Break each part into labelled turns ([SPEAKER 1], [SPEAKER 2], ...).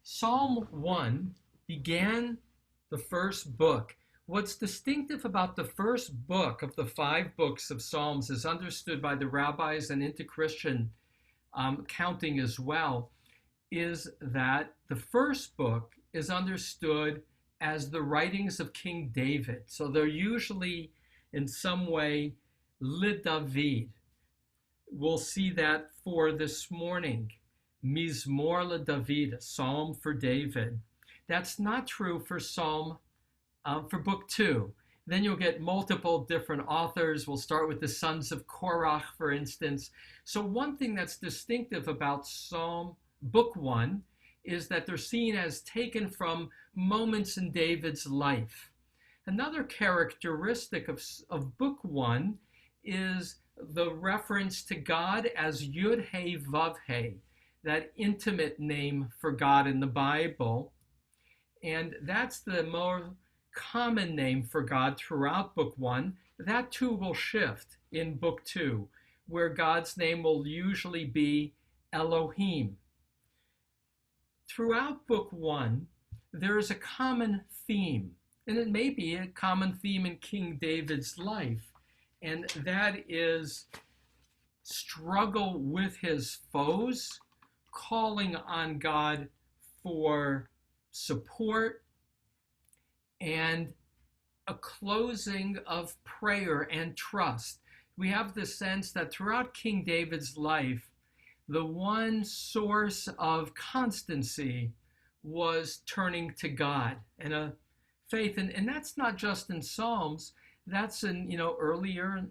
[SPEAKER 1] Psalm 1 began the first book. What's distinctive about the first book of the 5 books of Psalms is understood by the rabbis and into Christian counting as well, is that the first book is understood as the writings of King David. So they're usually in some way le David. We'll see that for this morning. Mizmor le David, a psalm for David. That's not true for for book 2. Then you'll get multiple different authors. We'll start with the sons of Korach, for instance. So one thing that's distinctive about book 1 is that they're seen as taken from moments in David's life. Another characteristic of book 1 is the reference to God as Yud-He Vav-He, that intimate name for God in the Bible. And that's the more common name for God throughout book 1. That too will shift in book 2, where God's name will usually be Elohim. Throughout book 1, there is a common theme, and it may be a common theme in King David's life, and that is struggle with his foes, calling on God for support, and a closing of prayer and trust. We have the sense that throughout King David's life, the one source of constancy was turning to God and a faith. And that's not just in Psalms, that's in, earlier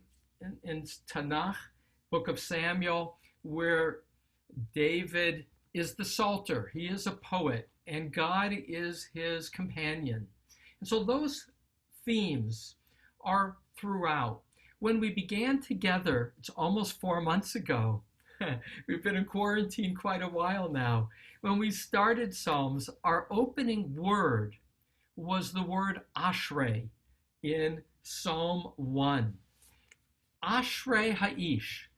[SPEAKER 1] in Tanakh, Book of Samuel, where David is the psalter. He is a poet, and God is his companion. And so those themes are throughout. When we began together, it's almost 4 months ago. We've been in quarantine quite a while now. When we started Psalms, our opening word was the word Ashrei in Psalm 1. Ashrei Ha'ish.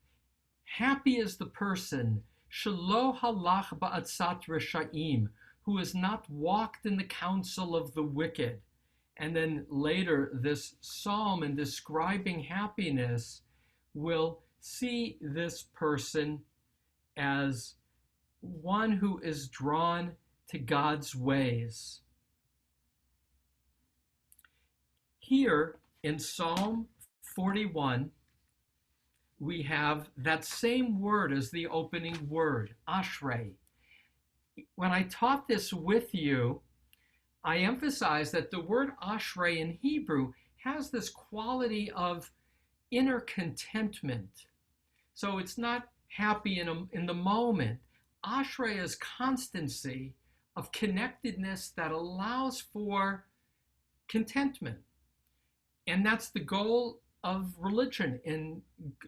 [SPEAKER 1] Happy is the person, Shelo halach ba'atzat reshaim, who has not walked in the counsel of the wicked. And then later, this psalm in describing happiness will see this person as one who is drawn to God's ways. Here in Psalm 41, we have that same word as the opening word, Ashrei. When I taught this with you, I emphasized that the word Ashrei in Hebrew has this quality of inner contentment. So it's not happy in the moment. Ashrei is constancy of connectedness that allows for contentment. And that's the goal of religion in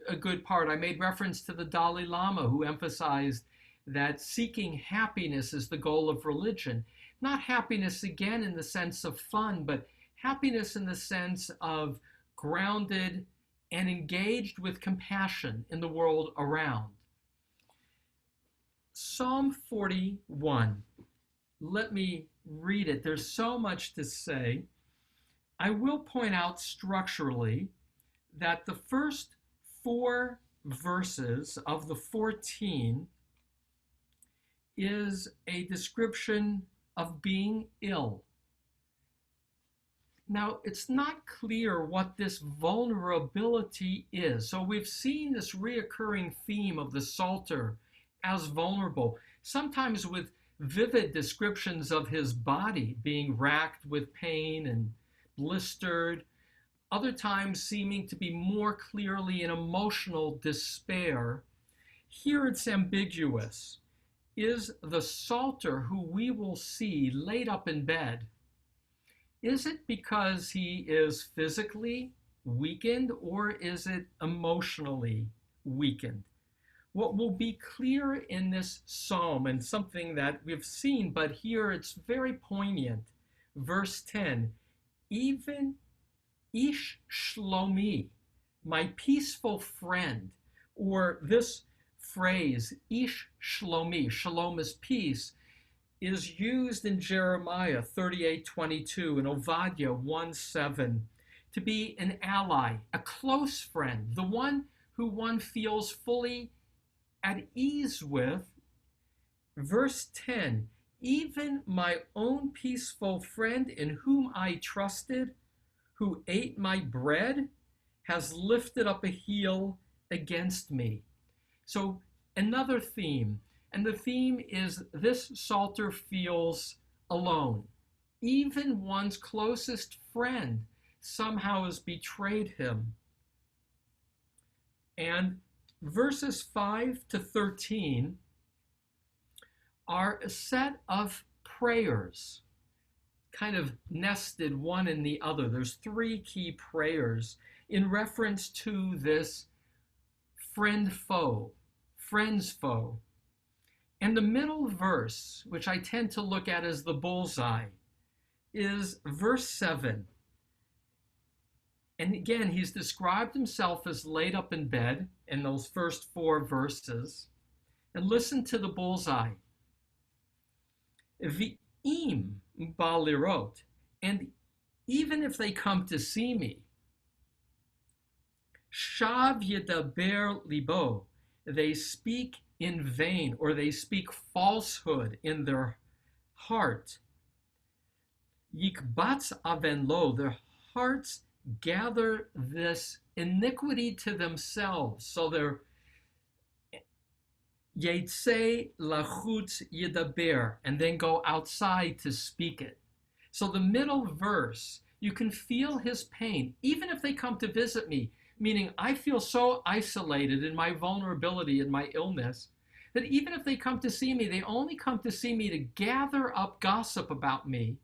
[SPEAKER 1] a good part. I made reference to the Dalai Lama, who emphasized that seeking happiness is the goal of religion. Not happiness, again, in the sense of fun, but happiness in the sense of grounded and engaged with compassion in the world around. Psalm 41. Let me read it. There's so much to say. I will point out structurally that the first 4 verses of the 14 is a description of being ill. Now, it's not clear what this vulnerability is. So we've seen this reoccurring theme of the Psalter as vulnerable, sometimes with vivid descriptions of his body being racked with pain and blistered, other times seeming to be more clearly in emotional despair. Here it's ambiguous. Is the Psalter, who we will see laid up in bed, is it because he is physically weakened, or is it emotionally weakened? What will be clear in this psalm, and something that we've seen, but here it's very poignant, verse 10, even Ish Shlomi, my peaceful friend, or this phrase, Ish Shlomi, shalom is peace, is used in Jeremiah 38:22 and Obadiah 1:7 to be an ally, a close friend, the one who one feels fully at ease with. Verse 10, even my own peaceful friend in whom I trusted, who ate my bread, has lifted up a heel against me. So another theme, and the theme is this Psalter feels alone. Even one's closest friend somehow has betrayed him. And verses 5 to 13 are a set of prayers, kind of nested one in the other. There's three key prayers in reference to this friend's foe. And the middle verse, which I tend to look at as the bullseye, is verse 7. And again, he's described himself as laid up in bed in those first 4 verses. And listen to the bullseye. V'im balirot, and even if they come to see me, shav yedaber libo, they speak in vain, or they speak falsehood in their heart. Yikbatz aven lo, their hearts gather this iniquity to themselves, so they're Yetze lachutz yedaber, and then go outside to speak it. So the middle verse, you can feel his pain, even if they come to visit me, meaning I feel so isolated in my vulnerability and my illness, that even if they come to see me, they only come to see me to gather up gossip about me,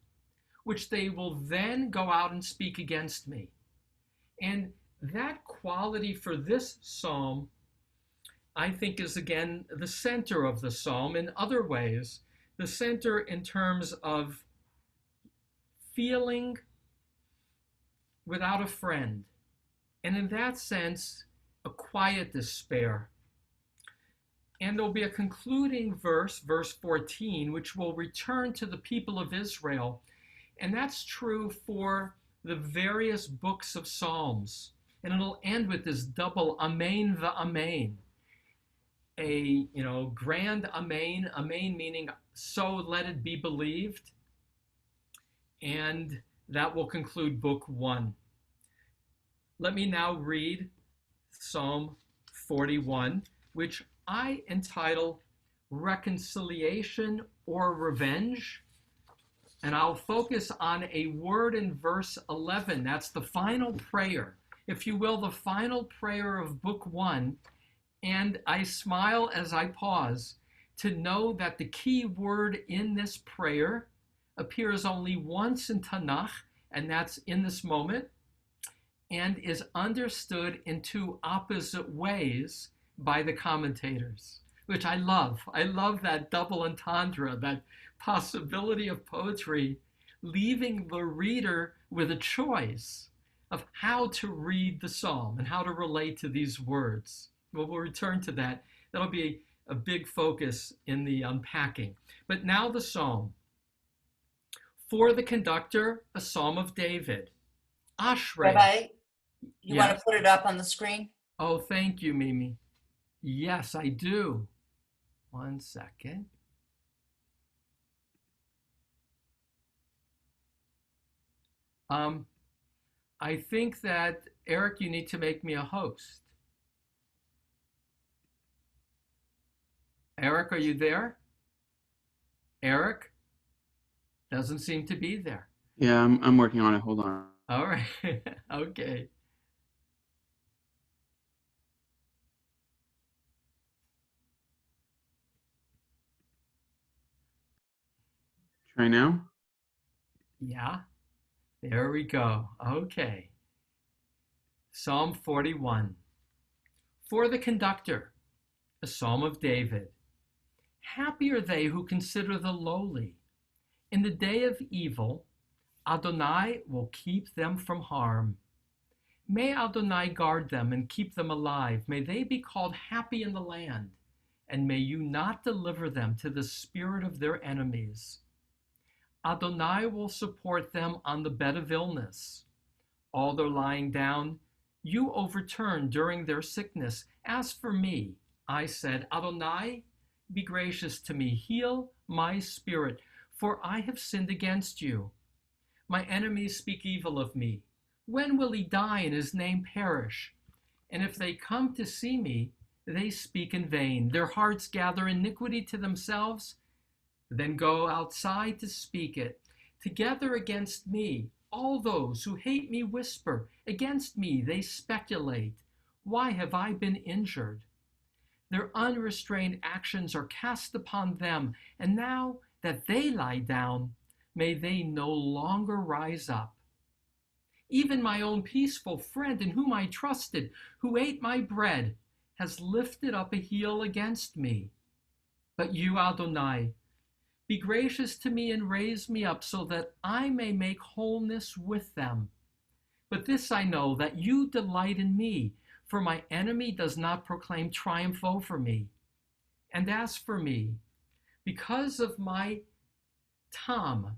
[SPEAKER 1] which they will then go out and speak against me. And that quality for this psalm, I think, is again the center of the psalm. In other ways, the center in terms of feeling without a friend, and in that sense, a quiet despair. And there'll be a concluding verse, verse 14, which will return to the people of Israel. And that's true for the various books of Psalms. And it'll end with this double Amen v'Amen. A grand Amen meaning so let it be believed. And that will conclude book 1. Let me now read Psalm 41, which I entitle Reconciliation or Revenge. And I'll focus on a word in verse 11. That's the final prayer, if you will, the final prayer of book 1. And I smile as I pause to know that the key word in this prayer appears only once in Tanakh, and that's in this moment, and is understood in 2 opposite ways by the commentators, which I love. I love that double entendre, that possibility of poetry, leaving the reader with a choice of how to read the psalm and how to relate to these words. Well, we'll return to that. That'll be a big focus in the unpacking. But now the psalm. For the conductor, a psalm of David. Ashrei.
[SPEAKER 2] Rabbi, you want to put it up on the screen?
[SPEAKER 1] Oh, thank you, Mimi. Yes, I do. 1 second. I think that, Eric, you need to make me a host. Eric, are you there? Eric? Doesn't seem to be there.
[SPEAKER 3] Yeah, I'm working on it. Hold on.
[SPEAKER 1] All right. Okay.
[SPEAKER 3] Try now?
[SPEAKER 1] Yeah. There we go. Okay. Psalm 41. For the conductor, a psalm of David. Happy are they who consider the lowly. In the day of evil, Adonai will keep them from harm. May Adonai guard them and keep them alive. May they be called happy in the land, and may you not deliver them to the spirit of their enemies. Adonai will support them on the bed of illness. All their lying down, you overturn during their sickness. As for me, I said, Adonai, be gracious to me, heal my spirit, for I have sinned against you. My enemies speak evil of me. When will he die and his name perish? And if they come to see me, they speak in vain. Their hearts gather iniquity to themselves, then go outside to speak it. Together against me, all those who hate me whisper. Against me they speculate. Why have I been injured? Their unrestrained actions are cast upon them, and now that they lie down, may they no longer rise up. Even my own peaceful friend in whom I trusted, who ate my bread, has lifted up a heel against me. But you, Adonai, be gracious to me and raise me up so that I may make wholeness with them. But this I know, that you delight in me, for my enemy does not proclaim triumph over me. And as for me, because of my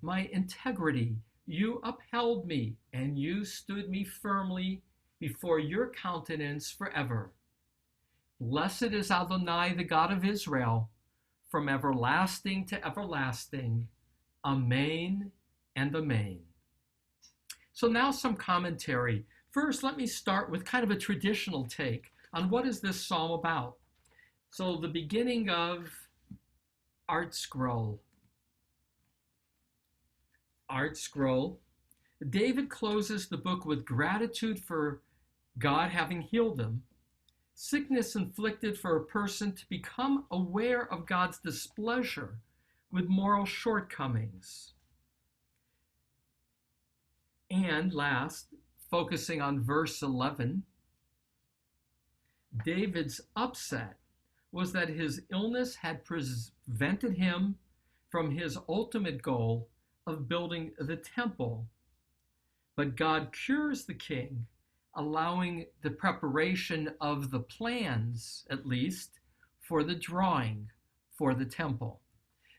[SPEAKER 1] my integrity, you upheld me, and you stood me firmly before your countenance forever. Blessed is Adonai, the God of Israel, from everlasting to everlasting. Amen and amen. So now some commentary. First, let me start with kind of a traditional take on what is this psalm about. So the beginning of Art Scroll. Art Scroll. David closes the book with gratitude for God having healed him, sickness inflicted for a person to become aware of God's displeasure with moral shortcomings. And last, focusing on verse 11, David's upset was that his illness had prevented him from his ultimate goal of building the temple. But God cures the king, allowing the preparation of the plans, at least, for the drawing for the temple.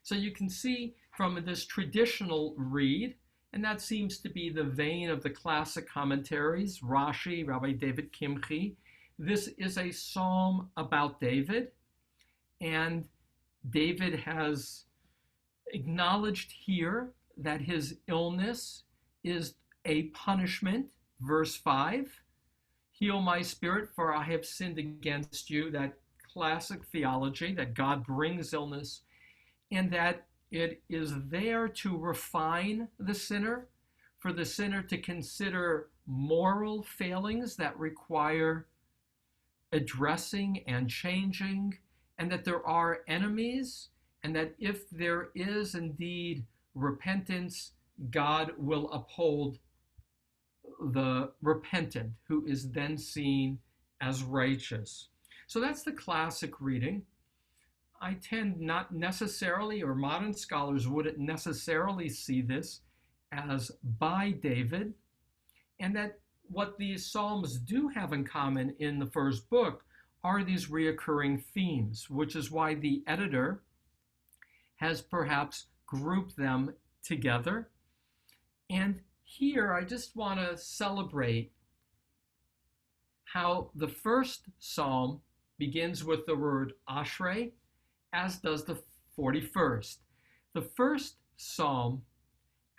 [SPEAKER 1] So you can see from this traditional read, and that seems to be the vein of the classic commentaries, Rashi, Rabbi David Kimchi, this is a psalm about David, and David has acknowledged here that his illness is a punishment. Verse 5, heal my spirit, for I have sinned against you. That classic theology that God brings illness, and that it is there to refine the sinner, for the sinner to consider moral failings that require addressing and changing, and that there are enemies, and that if there is indeed repentance, God will uphold the repentant, who is then seen as righteous. So that's the classic reading. I tend not necessarily, or modern scholars wouldn't necessarily see this as by David, and that what these psalms do have in common in the first book are these reoccurring themes, which is why the editor has perhaps grouped them together. And here I just want to celebrate how the first psalm begins with the word Ashrei, as does the 41st. The first psalm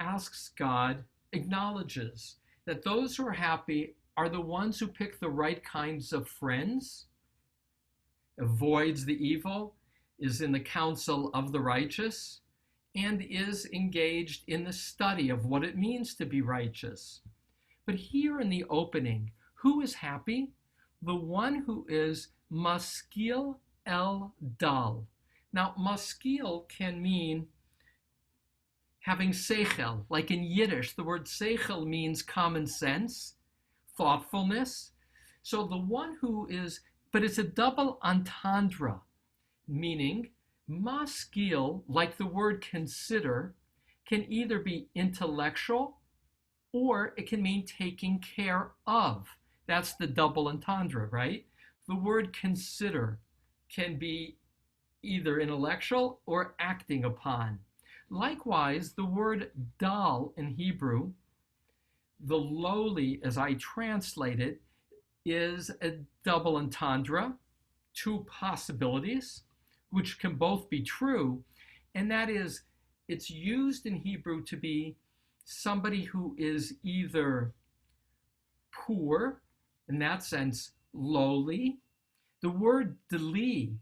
[SPEAKER 1] asks God, acknowledges that those who are happy are the ones who pick the right kinds of friends, avoids the evil, is in the counsel of the righteous, and is engaged in the study of what it means to be righteous. But here in the opening, who is happy? The one who is maskil el dal. Now, maskil can mean having seichel. Like in Yiddish, the word seichel means common sense, thoughtfulness. So the one who is, but it's a double entendre, meaning maskil, like the word consider, can either be intellectual or it can mean taking care of. That's the double entendre, right? The word consider can be either intellectual or acting upon. Likewise, the word dal in Hebrew, the lowly as I translate it, is a double entendre, two possibilities, which can both be true, and that is, it's used in Hebrew to be somebody who is either poor, in that sense, lowly. The word deli,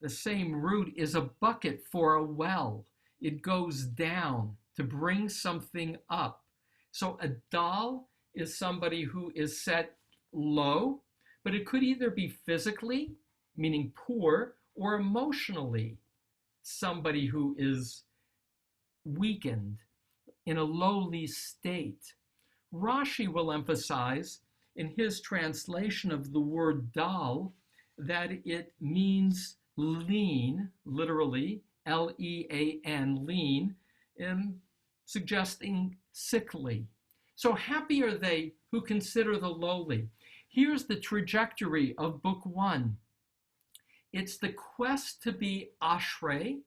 [SPEAKER 1] the same root, is a bucket for a well. It goes down to bring something up. So a dal is somebody who is set low, but it could either be physically, meaning poor, or emotionally, somebody who is weakened in a lowly state. Rashi will emphasize in his translation of the word dal that it means lean, literally, L-E-A-N, lean, suggesting sickly. So happy are they who consider the lowly. Here's the trajectory of Book 1. It's the quest to be ashrei,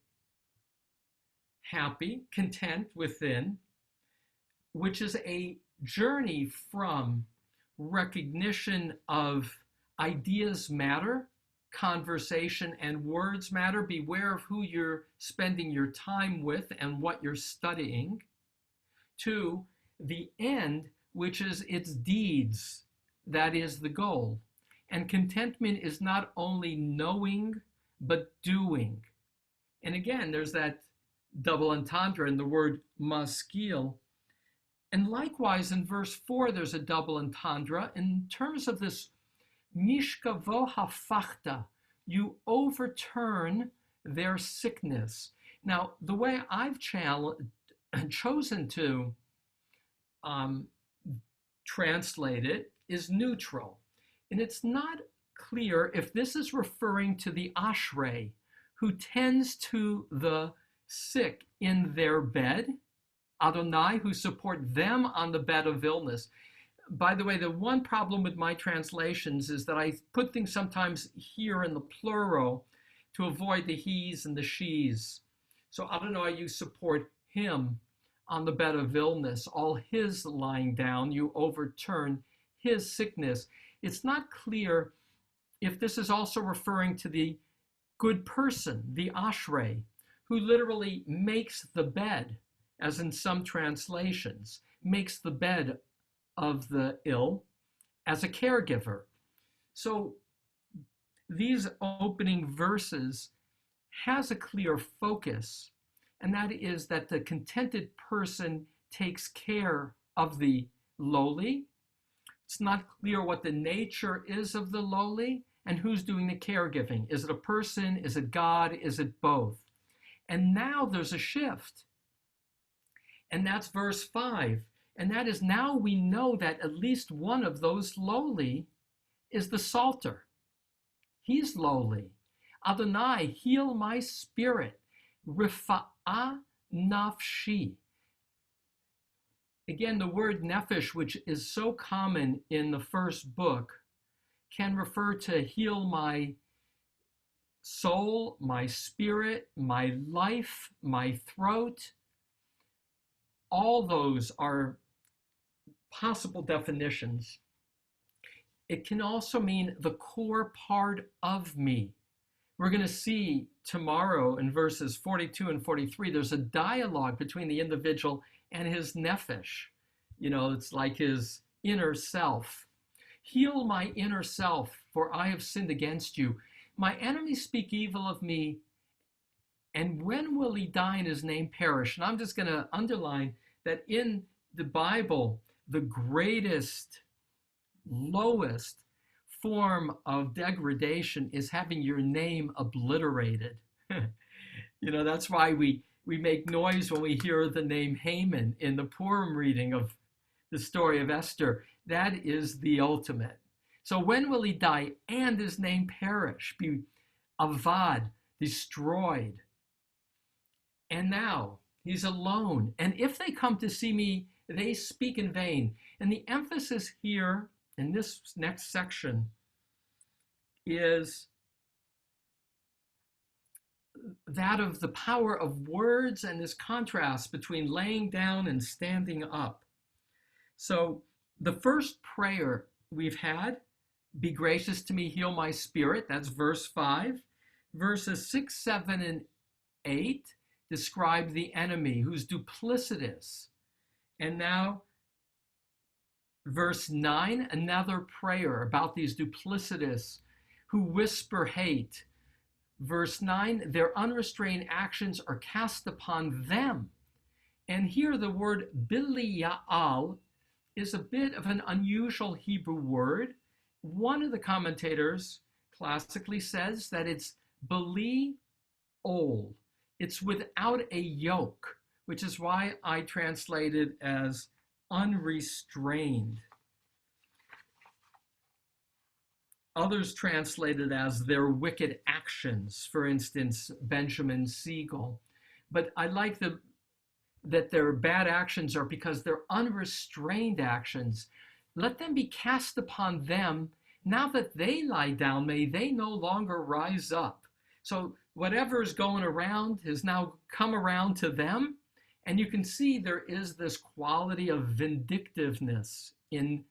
[SPEAKER 1] happy, content within, which is a journey from recognition of ideas matter, conversation and words matter. Beware of who you're spending your time with and what you're studying, to the end, which is its deeds. That is the goal. And contentment is not only knowing, but doing. And again, there's that double entendre in the word maskil. And likewise, in verse 4, there's a double entendre in terms of this mishkavo hafachta, you overturn their sickness. Now, the way I've chosen to translate it is neutral. And it's not clear if this is referring to the ashrei, who tends to the sick in their bed, Adonai, who support them on the bed of illness. By the way, the one problem with my translations is that I put things sometimes here in the plural to avoid the he's and the she's. So Adonai, you support him on the bed of illness, all his lying down, you overturn his sickness. It's not clear if this is also referring to the good person, the ashrei, who literally makes the bed, as in some translations, makes the bed of the ill as a caregiver. So these opening verses has a clear focus, and that is that the contented person takes care of the lowly. It's not clear what the nature is of the lowly and who's doing the caregiving. Is it a person? Is it God? Is it both? And now there's a shift. And that's verse 5. And that is, now we know that at least one of those lowly is the Psalter. He's lowly. Adonai, heal my spirit. Rifa'ah nafshi. Again, the word nefesh, which is so common in the first book, can refer to heal my soul, my spirit, my life, my throat. All those are possible definitions. It can also mean the core part of me. We're going to see tomorrow in verses 42 and 43, there's a dialogue between the individual and his nefesh. You know, it's like his inner self. Heal my inner self, for I have sinned against you. My enemies speak evil of me, and when will he die and his name perish? And I'm just going to underline that in the Bible, the greatest, lowest form of degradation is having your name obliterated. You know, that's why we make noise when we hear the name Haman in the Purim reading of the story of Esther. That is the ultimate. So when will he die and his name perish, be avad, destroyed? And now he's alone. And if they come to see me, they speak in vain. And the emphasis here in this next section is that of the power of words and this contrast between laying down and standing up. So the first prayer we've had, be gracious to me, heal my spirit, that's verse 5. Verses 6, 7, and 8 describe the enemy who's duplicitous. And now verse 9, another prayer about these duplicitous who whisper hate. Verse 9, their unrestrained actions are cast upon them. And here the word Bilial is a bit of an unusual Hebrew word. One of the commentators classically says that it's Beliol. It's without a yoke, which is why I translate it as unrestrained. Others translate it as their wicked actions, for instance, Benjamin Siegel. But I like that their bad actions are because they're unrestrained actions. Let them be cast upon them. Now that they lie down, may they no longer rise up. So whatever is going around has now come around to them. And you can see there is this quality of vindictiveness in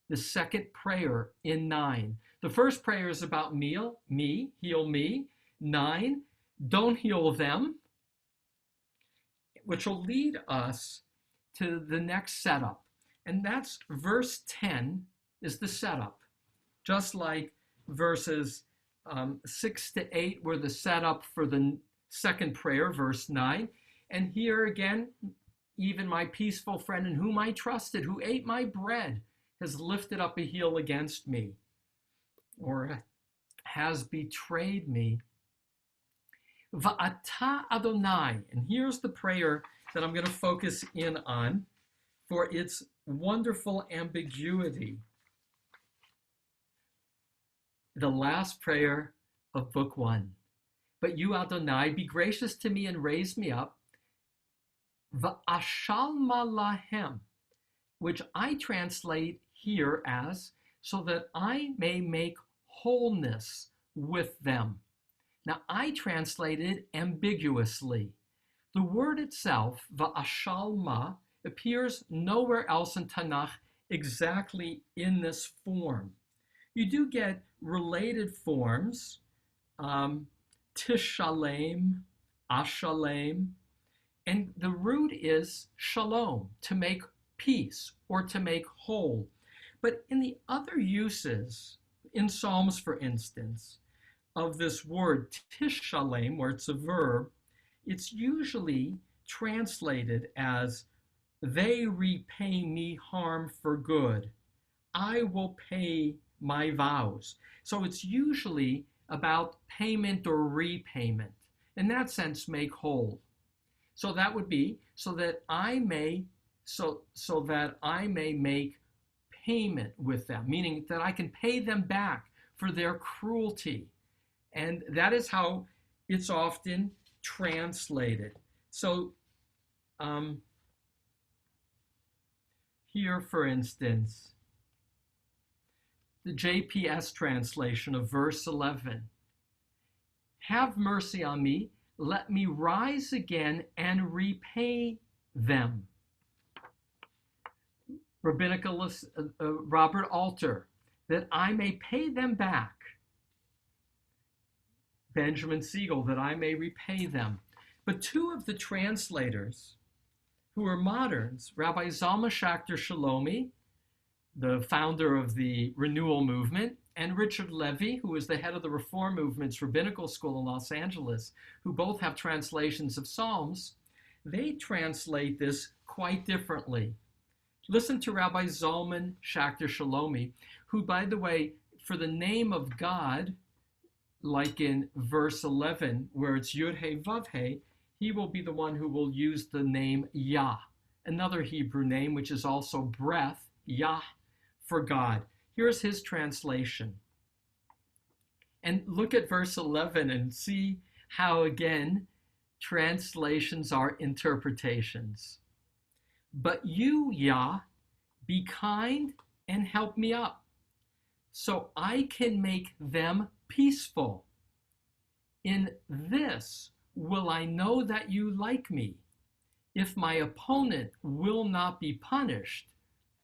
[SPEAKER 1] the second prayer in 9. The first prayer is about heal me. 9, don't heal them, which will lead us to the next setup. And that's verse 10 is the setup. Just like verses 6 to 8 were the setup for the second prayer, verse 9. And here again, even my peaceful friend in whom I trusted, who ate my bread, has lifted up a heel against me, or has betrayed me. Va'ata Adonai, and here's the prayer that I'm going to focus in on for its wonderful ambiguity. The last prayer of book 1. But you, Adonai, be gracious to me and raise me up. Va'ashalma lahem, which I translate here as, so that I may make wholeness with them. Now, I translated ambiguously. The word itself, va'ashalma, appears nowhere else in Tanakh exactly in this form. You do get related forms, tishalem, ashalem, and the root is shalom, to make peace or to make whole. But in the other uses, in Psalms, for instance, of this word tishalem, where it's a verb, it's usually translated as, they repay me harm for good. I will pay my vows. So it's usually about payment or repayment. In that sense, make whole. So that would be so that I may make payment with them, meaning that I can pay them back for their cruelty. And that is how it's often translated. So here, for instance, the JPS translation of verse 11. Have mercy on me, let me rise again and repay them. Rabbinicalist Robert Alter, that I may pay them back. Benjamin Siegel, that I may repay them. But two of the translators who are moderns, Rabbi Zalman Schachter Shalomi, the founder of the Renewal Movement, and Richard Levy, who is the head of the Reform Movement's rabbinical school in Los Angeles, who both have translations of Psalms, they translate this quite differently. Listen to Rabbi Zalman Schachter Shalomi, who, by the way, for the name of God, like in verse 11, where it's Yud He Vav He, he will be the one who will use the name Yah, another Hebrew name, which is also breath, Yah, for God. Here's his translation. And look at verse 11 and see how, again, translations are interpretations. But you, Yah, be kind and help me up, so I can make them peaceful. In this will I know that you like me, if my opponent will not be punished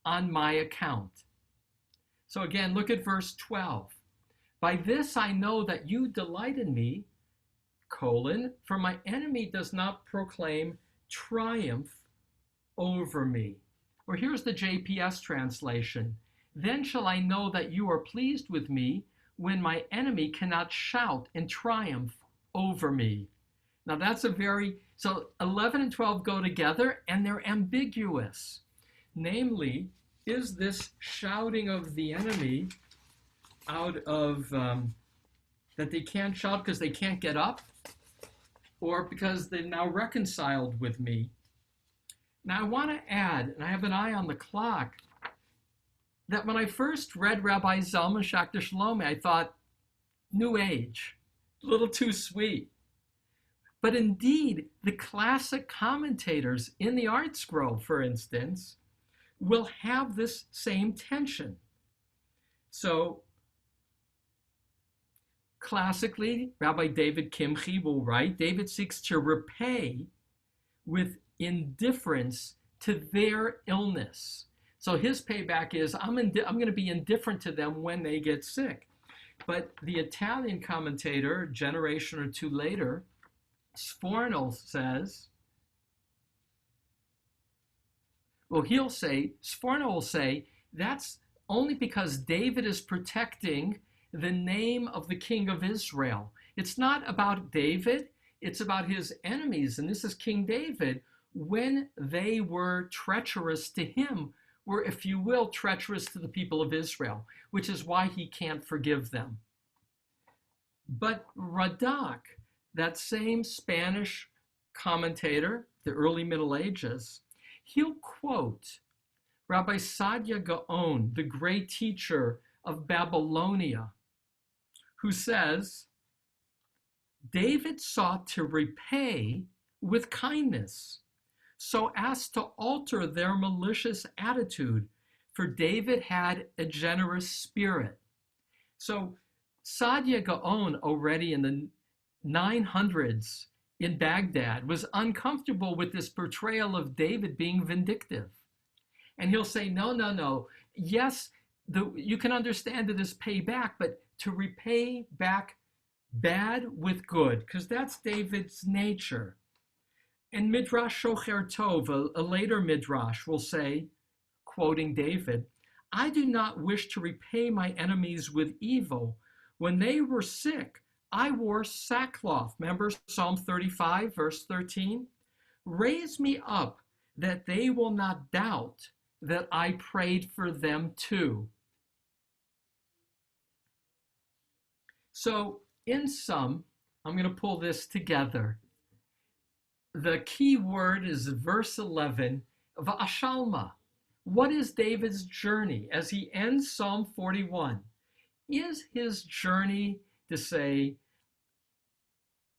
[SPEAKER 1] on my account. So again, look at verse 12. By this I know that you delight in me, for my enemy does not proclaim triumph over me. Or here's the JPS translation. Then shall I know that you are pleased with me when my enemy cannot shout in triumph over me. Now that's so 11 and 12 go together and they're ambiguous. Namely, is this shouting of the enemy out of that they can't shout because they can't get up, or because they've now reconciled with me? Now I want to add, and I have an eye on the clock, that when I first read Rabbi Zalman Schachter Shalomi, I thought, New Age, a little too sweet. But indeed, the classic commentators in the Art Scroll, for instance, will have this same tension. So classically, Rabbi David Kimchi will write, David seeks to repay with indifference to their illness. So his payback is, I'm going to be indifferent to them when they get sick. But the Italian commentator, a generation or two later, Sforno says, Sforno will say, that's only because David is protecting the name of the king of Israel. It's not about David, it's about his enemies. And this is King David, when they were treacherous to him, were, if you will, treacherous to the people of Israel, which is why he can't forgive them. But Radak, that same Spanish commentator, the early Middle Ages, he'll quote Rabbi Saadia Gaon, the great teacher of Babylonia, who says, David sought to repay with kindness so as to alter their malicious attitude, for David had a generous spirit. So Saadia Gaon, already in the 900s in Baghdad, was uncomfortable with this portrayal of David being vindictive. And he'll say, no. Yes, you can understand it as payback, but to repay back bad with good, because that's David's nature. And Midrash Shocher Tov, a later Midrash, will say, quoting David, I do not wish to repay my enemies with evil. When they were sick, I wore sackcloth. Remember Psalm 35, verse 13? Raise me up that they will not doubt that I prayed for them too. So in sum, I'm going to pull this together. The key word is verse 11, Va'ashalma. What is David's journey as he ends Psalm 41? Is his journey to say,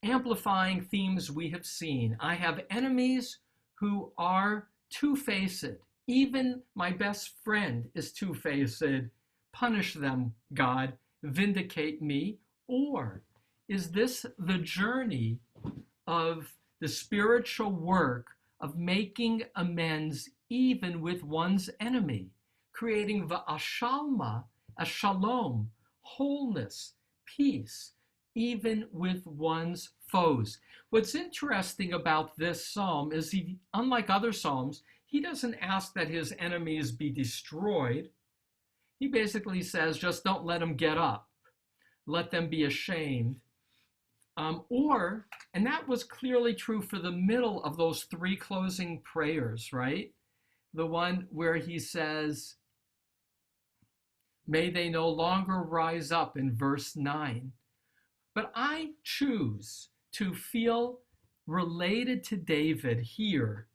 [SPEAKER 1] amplifying themes we have seen, I have enemies who are two-faced. Even my best friend is two-faced. Punish them, God. Vindicate me. Or is this the journey of the spiritual work of making amends even with one's enemy, creating va'ashalma, a shalom, wholeness, peace, even with one's foes? What's interesting about this psalm is unlike other psalms, he doesn't ask that his enemies be destroyed. He basically says, just don't let them get up. Let them be ashamed. And that was clearly true for the middle of those three closing prayers, right? The one where he says, may they no longer rise up in verse 9. But I choose to feel related to David here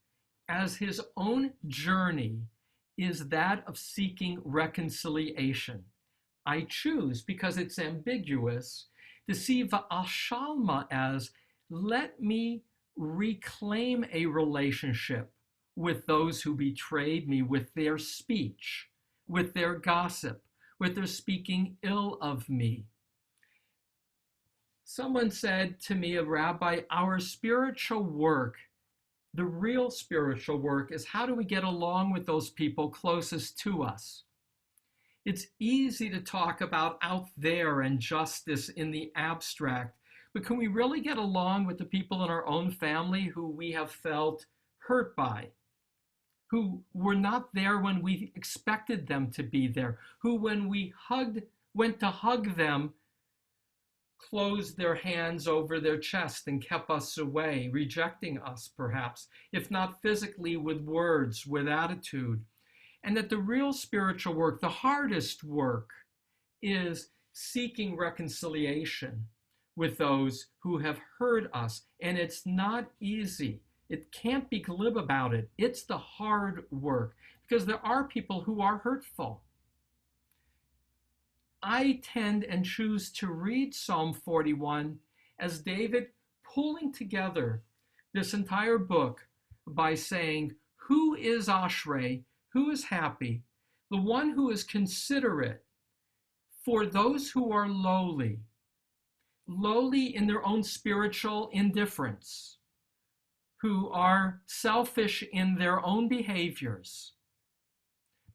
[SPEAKER 1] as his own journey is that of seeking reconciliation. I choose, because it's ambiguous, to see va'ashalma as, let me reclaim a relationship with those who betrayed me, with their speech, with their gossip, with their speaking ill of me. Someone said to me, a rabbi, our spiritual work, the real spiritual work, is how do we get along with those people closest to us? It's easy to talk about out there and justice in the abstract, but can we really get along with the people in our own family who we have felt hurt by, who were not there when we expected them to be there, who when we went to hug them, closed their hands over their chest and kept us away, rejecting us perhaps, if not physically, with words, with attitude. And that the real spiritual work, the hardest work, is seeking reconciliation with those who have hurt us. And it's not easy. It can't be glib about it. It's the hard work, because there are people who are hurtful. I tend and choose to read Psalm 41 as David pulling together this entire book by saying, who is Ashrei? Who is happy? The one who is considerate for those who are lowly in their own spiritual indifference, who are selfish in their own behaviors.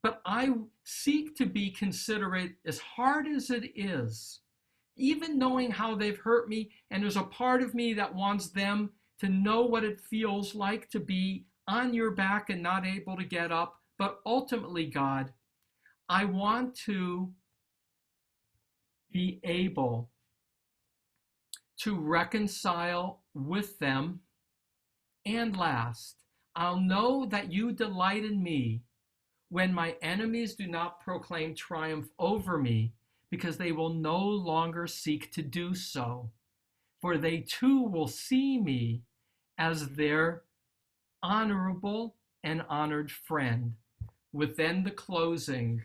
[SPEAKER 1] But I seek to be considerate, as hard as it is, even knowing how they've hurt me, and there's a part of me that wants them to know what it feels like to be on your back and not able to get up. But ultimately, God, I want to be able to reconcile with them. And last, I'll know that you delight in me when my enemies do not proclaim triumph over me, because they will no longer seek to do so. For they too will see me as their honorable and honored friend. Within the closing,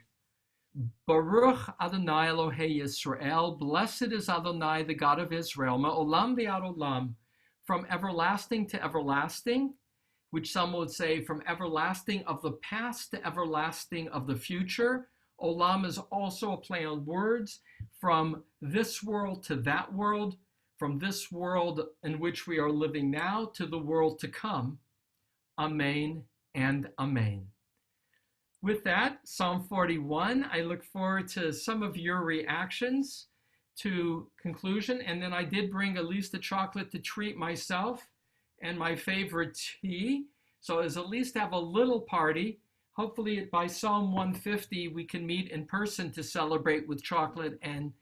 [SPEAKER 1] Baruch Adonai Elohei Yisrael, blessed is Adonai, the God of Israel, Ma'olam ve'ad olam, from everlasting to everlasting, which some would say from everlasting of the past to everlasting of the future. Olam is also a play on words, from this world to that world, from this world in which we are living now to the world to come. Amen and amen. With that, Psalm 41, I look forward to some of your reactions to conclusion. And then I did bring at least a chocolate to treat myself and my favorite tea. So as at least have a little party. Hopefully by Psalm 150, we can meet in person to celebrate with chocolate and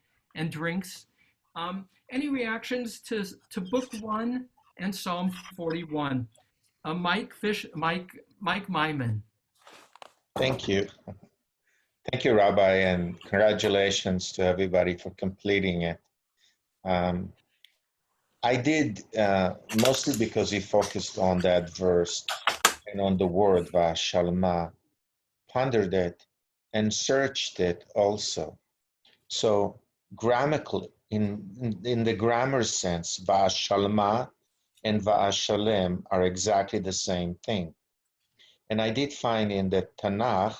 [SPEAKER 1] drinks. Any reactions to book one and Psalm 41? Mike Myman.
[SPEAKER 4] Thank you. Thank you, Rabbi, and congratulations to everybody for completing it. I did, mostly because he focused on that verse and on the word Va'ashalma, pondered it and searched it also. So grammatically, in the grammar sense, Va'ashalma and Va'ashalem are exactly the same thing. And I did find in the Tanakh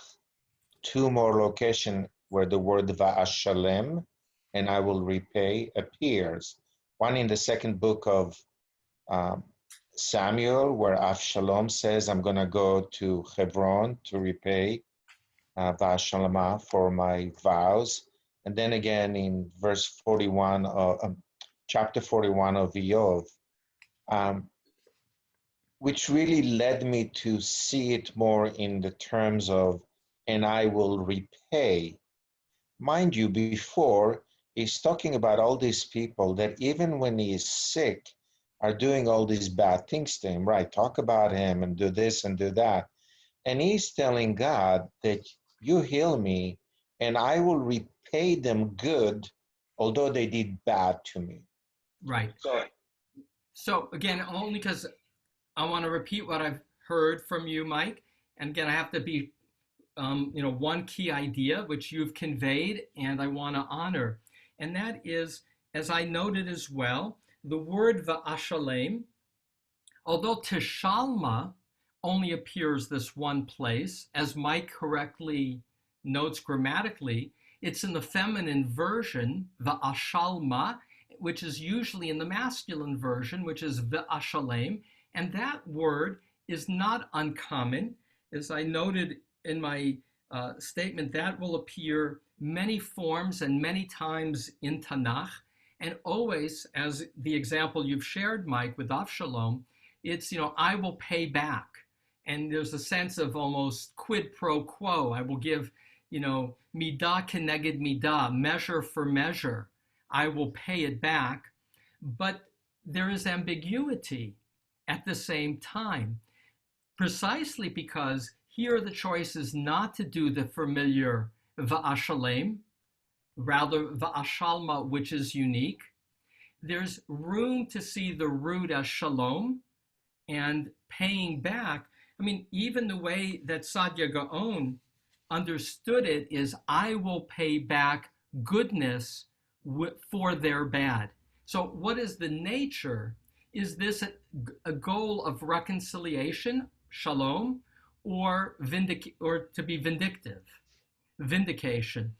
[SPEAKER 4] 2 more locations where the word Va'ashalem and I will repay appears. One in the second book of Samuel, where Avshalom says, I'm going to go to Hebron to repay Va'ashalama for my vows. And then again in verse 41, chapter 41 of Iyov, which really led me to see it more in the terms of, and I will repay. Mind you, before, he's talking about all these people that even when he is sick, are doing all these bad things to him, right? Talk about him and do this and do that. And he's telling God that you heal me and I will repay them good, although they did bad to me.
[SPEAKER 1] Right. So again, only because I want to repeat what I've heard from you, Mike. And again, I have to be, one key idea which you've conveyed and I want to honor. And that is, as I noted as well, the word Va'ashalem, although Teshalma only appears this one place, as Mike correctly notes grammatically, it's in the feminine version, Va'ashalma, which is usually in the masculine version, which is ve'ashalem, and that word is not uncommon. As I noted in my statement, that will appear many forms and many times in Tanakh, and always, as the example you've shared, Mike, with Avshalom, it's, I will pay back. And there's a sense of almost quid pro quo. I will give, midah keneged midah, measure for measure. I will pay it back. But there is ambiguity at the same time, precisely because here the choice is not to do the familiar va'ashalem, rather va'ashalma, which is unique. There's room to see the root as shalom and paying back. I mean, even the way that Sadia Gaon understood it is, I will pay back goodness for their bad. So what is the nature? Is this a goal of reconciliation, shalom, or to be vindictive, vindication?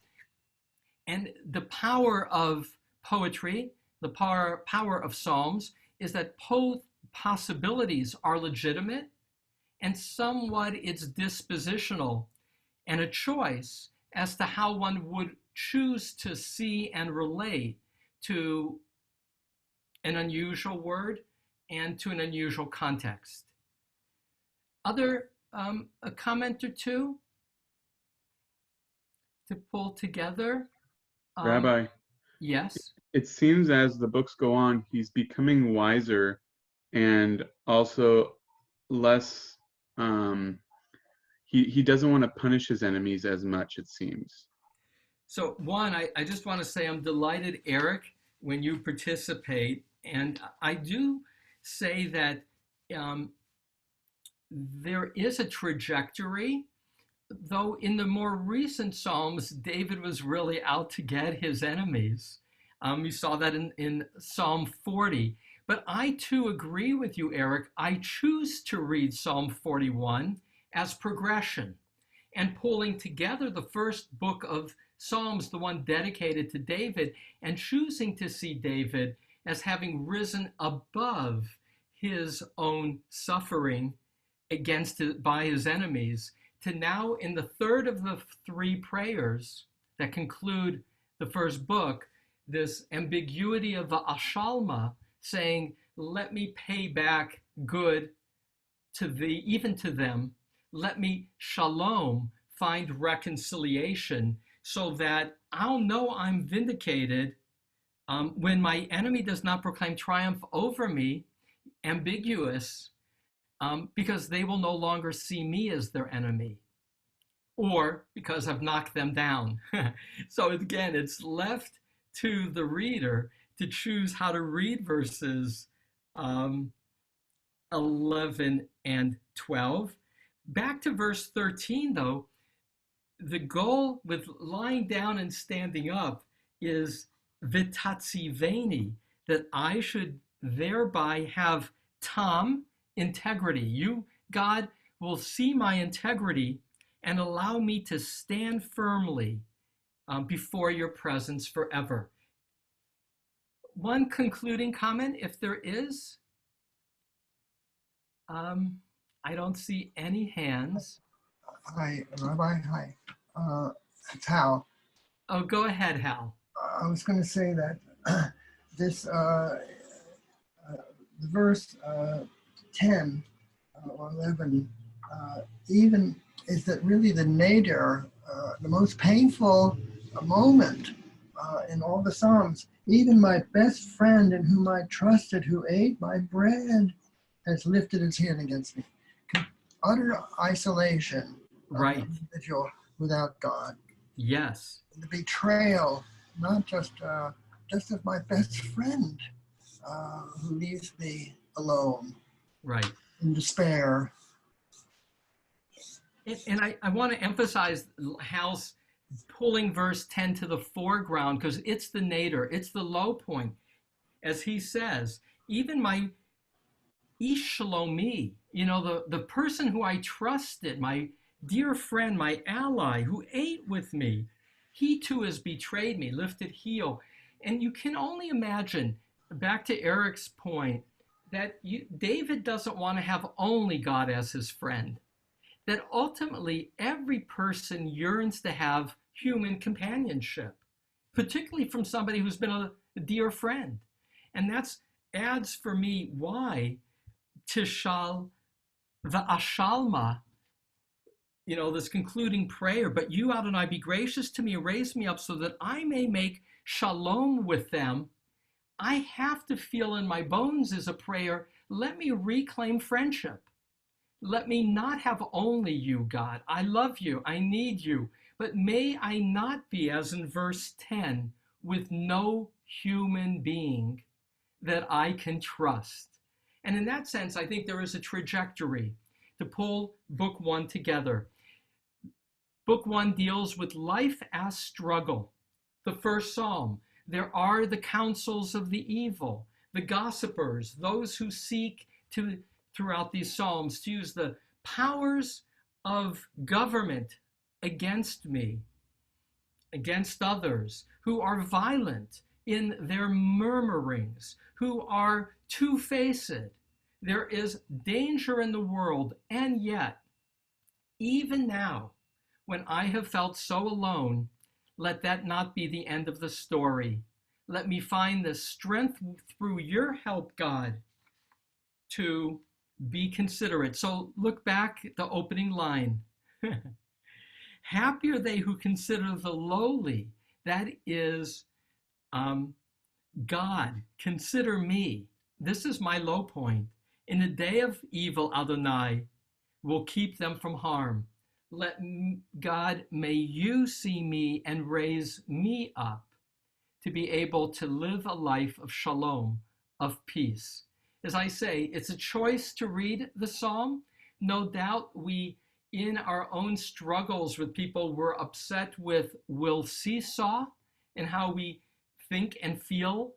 [SPEAKER 1] And the power of poetry, the power of Psalms, is that both possibilities are legitimate, and somewhat it's dispositional and a choice as to how one would choose to see and relate to an unusual word and to an unusual context. A comment or two to pull together?
[SPEAKER 3] Rabbi,
[SPEAKER 1] Yes.
[SPEAKER 3] it seems as the books go on, he's becoming wiser and also less, he doesn't want to punish his enemies as much, it seems.
[SPEAKER 1] So one, I just want to say I'm delighted, Eric, when you participate. And I do say that there is a trajectory, though in the more recent Psalms, David was really out to get his enemies. You saw that in Psalm 40. But I too agree with you, Eric. I choose to read Psalm 41 as progression and pulling together the first book of Psalms, the one dedicated to David, and choosing to see David as having risen above his own suffering by his enemies, to now in the third of the three prayers that conclude the first book, this ambiguity of Ashalma, saying, let me pay back good to thee, even to them. Let me shalom, find reconciliation, so that I'll know I'm vindicated when my enemy does not proclaim triumph over me, ambiguous, because they will no longer see me as their enemy, or because I've knocked them down. So again, it's left to the reader to choose how to read verses 11 and 12. Back to verse 13, though, the goal with lying down and standing up is vitatziveni, that I should thereby have tam, integrity. You, God, will see my integrity and allow me to stand firmly before your presence forever. One concluding comment, if there is. I don't see any hands.
[SPEAKER 5] Hi, Rabbi. Hi. It's Hal.
[SPEAKER 1] Oh, go ahead, Hal.
[SPEAKER 5] I was going to say that this verse 10 or 11 even is that really the nadir, the most painful moment in all the Psalms. Even my best friend in whom I trusted, who ate my bread, has lifted his hand against me. Utter isolation of
[SPEAKER 1] Right.
[SPEAKER 5] the individual without God.
[SPEAKER 1] Yes.
[SPEAKER 5] The betrayal, not just of my best friend who leaves me alone
[SPEAKER 1] Right.
[SPEAKER 5] in despair.
[SPEAKER 1] And I want to emphasize Hal's pulling verse 10 to the foreground, because it's the nadir, it's the low point. As he says, even my ish shalomi, the person who I trusted, my dear friend, my ally, who ate with me, he too has betrayed me, lifted heel. And you can only imagine, back to Eric's point, that David doesn't want to have only God as his friend, that ultimately every person yearns to have human companionship, particularly from somebody who's been a dear friend. And that's adds for me why Tishal v'ashalma, this concluding prayer, but you, Adonai, be gracious to me and raise me up so that I may make shalom with them. I have to feel in my bones is a prayer, let me reclaim friendship. Let me not have only you, God. I love you. I need you. But may I not be, as in verse 10, with no human being that I can trust. And in that sense, I think there is a trajectory to pull Book 1 together. Book 1 deals with life as struggle. The first psalm, there are the counsels of the evil, the gossipers, those who seek to, throughout these psalms, to use the powers of government against me, against others, who are violent in their murmurings, who are two-faced. There is danger in the world, and yet, even now, when I have felt so alone, let that not be the end of the story. Let me find the strength through your help, God, to be considerate. So look back at the opening line. Happy are they who consider the lowly. That is God. Consider me. This is my low point. In the day of evil, Adonai will keep them from harm. Let God, may you see me and raise me up to be able to live a life of shalom, of peace. As I say, it's a choice to read the psalm. No doubt we, in our own struggles with people, we're upset with will seesaw and how we think and feel.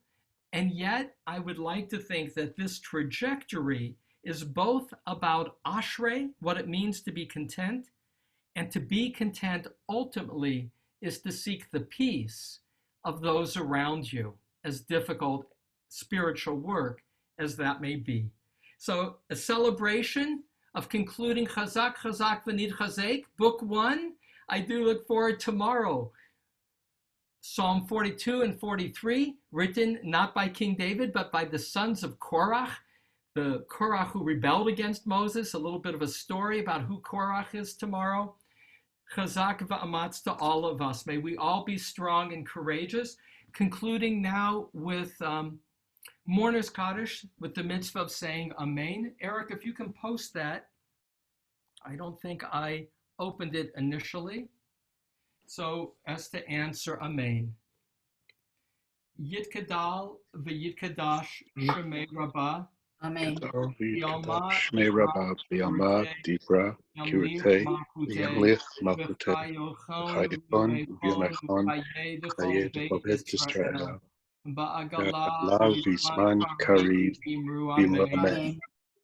[SPEAKER 1] And yet I would like to think that this trajectory is both about ashrei, what it means to be content, and to be content ultimately is to seek the peace of those around you, as difficult spiritual work as that may be. So a celebration of concluding Chazak, Chazak, V'nid Chazek, Book 1. I do look forward tomorrow. Psalm 42 and 43, written not by King David, but by the sons of Korach, the Korach who rebelled against Moses, a little bit of a story about who Korach is tomorrow. Chazak v'amatz to all of us. May we all be strong and courageous. Concluding now with Mourner's Kaddish, with the mitzvah of saying Amen. Eric, if you can post that. I don't think I opened it initially. So as to answer Amen. Yitkadal v'yitkadash shemei Rabbah.
[SPEAKER 2] Amen.
[SPEAKER 6] Shmei Rabba B'yama Dibra Kirite Yamlich Malkute Chayikon Yonachon Chayed Ovet Yisrael Ba'agala Vizman Kariv B'Moamed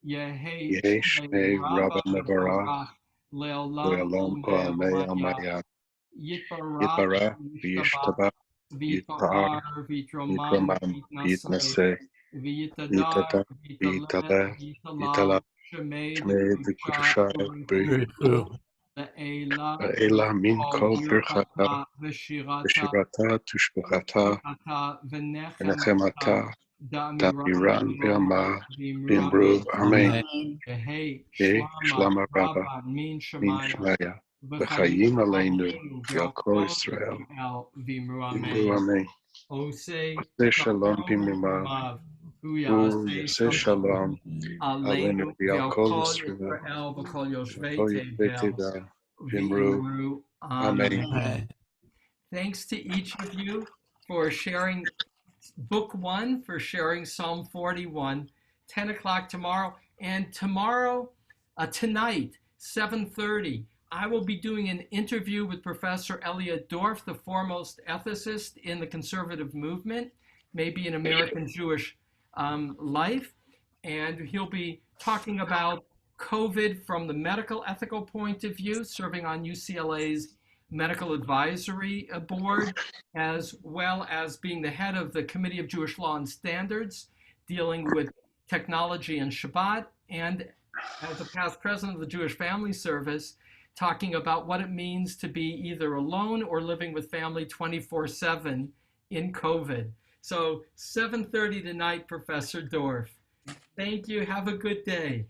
[SPEAKER 6] Yehi Shmei Rabba Nevarach Le'olam Oamei Amaya Yitbarach V'yishtabach Yitpa'ar Yitramam Yitnaseh Yitata, Yitala, Yitala, Shmei V'Kudusha, Eila Min Kol Birchata, V'Shirata Tushbuchata, V'Nechemata, Damiran V'Yama, V'Imruv, Amen. Yehi Shlama Rabba, Min Shmaya, V'Chayim Aleinu, V'Yakol Yisrael, V'Imruv, Amen.
[SPEAKER 1] Oseh
[SPEAKER 6] Shalom B'Mimav. Yaseh Shalom Aleinu v'Yakol Yisrael
[SPEAKER 1] v'kol yoshvei
[SPEAKER 6] v'Yosvei
[SPEAKER 1] tevel
[SPEAKER 6] V'Imru. Amen.
[SPEAKER 1] Thanks to each of you for sharing Book 1, for sharing Psalm 41, 10 o'clock tomorrow. And tomorrow, tonight, 7:30, I will be doing an interview with Professor Elliot Dorff, the foremost ethicist in the conservative movement, maybe in American Jewish life, and he'll be talking about COVID from the medical ethical point of view, serving on UCLA's Medical Advisory Board, as well as being the head of the Committee of Jewish Law and Standards, dealing with technology and Shabbat, and as a past president of the Jewish Family Service, talking about what it means to be either alone or living with family 24/7 in COVID. So 7:30 tonight, Professor Dorff. Thank you. Have a good day.